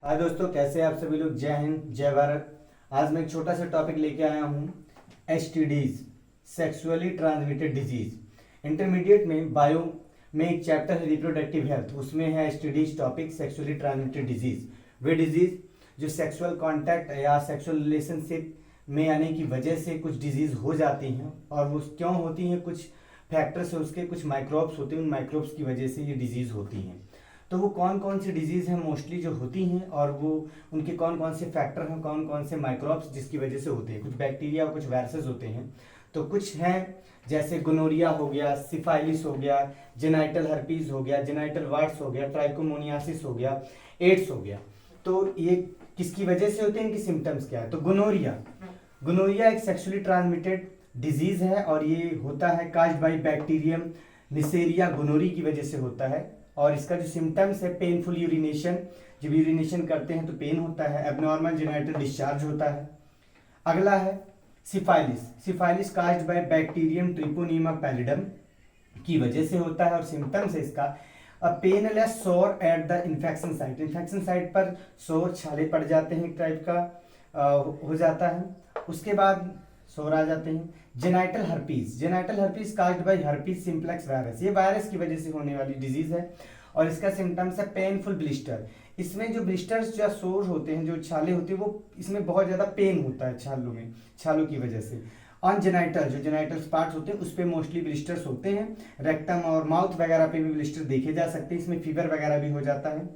हाय दोस्तों, कैसे हैं आप सभी लोग। जय हिंद, जय भारत। आज मैं एक छोटा सा टॉपिक लेके आया हूँ, STDs, sexually transmitted disease. Intermediate में बायो में एक चैप्टर है रिप्रोडक्टिव हेल्थ, उसमें है STDs topic, sexually transmitted disease. वे डिजीज जो सेक्सुअल कांटेक्ट या सेक्सुअल रिलेशनशिप में आने की वजह से कुछ डिजीज हो जाती हैं, और वो क्यों होती हैं, कुछ फैक्टर्स है उसके, कुछ माइक्रोब्स होते हैं, उन माइक्रोब्स की वजह से ये डिजीज होती हैं। तो वो कौन कौन सी डिजीज हैं मोस्टली जो होती हैं, और वो उनके कौन कौन से फैक्टर हैं, कौन कौन से माइक्रोब्स जिसकी वजह से होते हैं। कुछ बैक्टीरिया और कुछ वायरसेस होते हैं। तो कुछ हैं जैसे गोनोरिया हो गया, सिफाइलिस हो गया, जेनाइटल हर्पीज हो गया, जेनाइटल वार्ड्स हो गया, ट्राइकोमोनियासिस हो गया, एड्स हो गया। तो ये किसकी वजह से होते हैं, इनकी सिम्टम्स क्या है। तो गोनोरिया, गोनोरिया एक सेक्सुअली ट्रांसमिटेड डिजीज है, और ये होता है काज्ड बाई बैक्टीरियम निसेरिया गोनोरी की वजह से होता है। और इसका जो सिम्टम्स है, पेनफुल यूरिनेशन, जब यूरिनेशन करते हैं तो पेन होता है, एबनॉर्मल जेनाइटल डिस्चार्ज होता है। अगला है syphilis, syphilis caused by bacterium Treponema pallidum की वजह से होता है, और सिम्टम्स है इसका पेनलेस सोर at the infection site, infection site पर सोर, छाले पड़ जाते हैं, एक टाइप का हो जाता है। उसके बाद सोर आ जाते हैं। Genital herpes, genital herpes caused by herpes simplex virus, ये वायरस की वजह से होने वाली डिजीज है, और इसका सिम्टम्स है पेनफुल ब्लिस्टर। इसमें जो ब्लिस्टर्स या सोर होते हैं, जो छाले होते हैं, वो इसमें बहुत ज्यादा पेन होता है छालों में, छालों की वजह से। ऑन जेनाइटल, जो जेनाइटल पार्ट्स होते हैं उस पर मोस्टली ब्लिस्टर्स होते हैं। रेक्टम और माउथ वगैरह पे भी ब्लिस्टर देखे जा सकते हैं, इसमें फीवर वगैरह भी हो जाता है।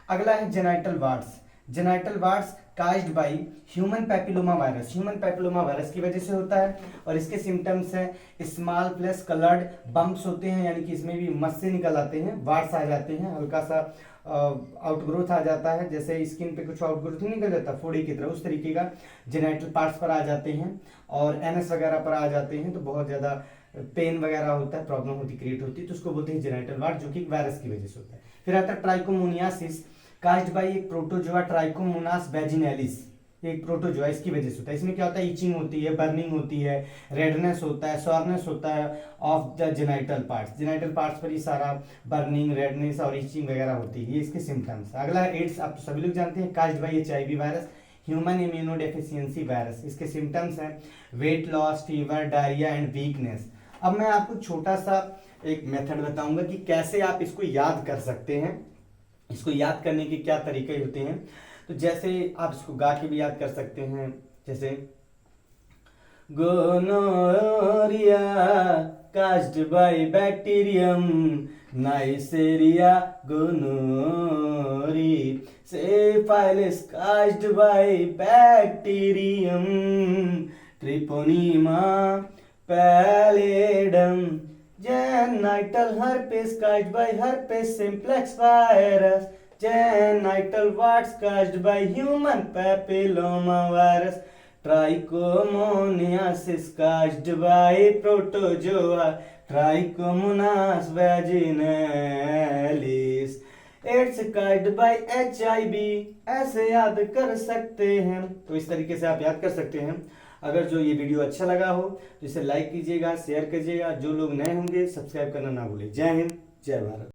अगला है genital wards, genital wards caused by human papilloma virus, human papilloma virus की वजह से होता है, और इसके सिम्टम्स हैं स्मॉल प्लस कलर्ड बम्प्स होते हैं, यानी कि इसमें भी मस से निकल आते हैं, वार्ड्स आ जाते हैं, हल्का सा आउटग्रोथ आ जाता है, जैसे स्किन पे कुछ आउटग्रोथ नहीं निकल जाता फोड़ी की तरह, उस तरीके का जेनाइटल पार्ट्स पर आ जाते हैं, और एनएस वगैरह पर आ जाते हैं। तो बहुत ज्यादा पेन वगैरह होता है, प्रॉब्लम होती, क्रिएट होती है, तो उसको बोलते हैं जेनाइटल वार्ड, जो कि वायरस की वजह से होता है। फिर आता है ट्राइकोमोनियासिस काज्ड बाई एक प्रोटोजोआ ट्राइकोमोनास वेजिनैलिस, एक प्रोटोजोआ, इसकी वजह से होता है। इसमें क्या होता है, इचिंग होती है, बर्निंग होती है, रेडनेस होता है, सॉरनेस होता है of the genital parts, genital parts पर ही सारा बर्निंग, रेडनेस और इचिंग वगैरह होती है, ये इसके सिम्टम्स। अगला है एड्स, आप तो सभी लोग जानते हैं, caused by HIV virus, human immuno deficiency virus. इसके सिम्टम्स हैं weight loss, fever, diarrhoea and weakness. अब मैं आपको छोटा सा एक मेथड बताऊंगा कि कैसे आप इसको याद कर सकते हैं, इसको याद करने के क्या तरीके होते हैं। तो जैसे आप इसको गा के भी याद कर सकते हैं, जैसे gonorrhoea caused by bacterium Neisseria gonorrhoeae, syphilis caused by bacterium Treponema pallidum, genital herpes caused by herpes simplex virus, genital warts caused by human papilloma virus, trichomoniasis caused by protozoa trichomonas vaginalis, AIDS caused by HIV, ऐसे याद कर सकते हैं। तो इस तरीके से आप याद कर सकते हैं। अगर जो ये वीडियो अच्छा लगा हो तो इसे लाइक कीजिएगा, शेयर कीजिएगा, जो लोग नए होंगे सब्सक्राइब करना ना भूलें। जय हिंद, जय भारत।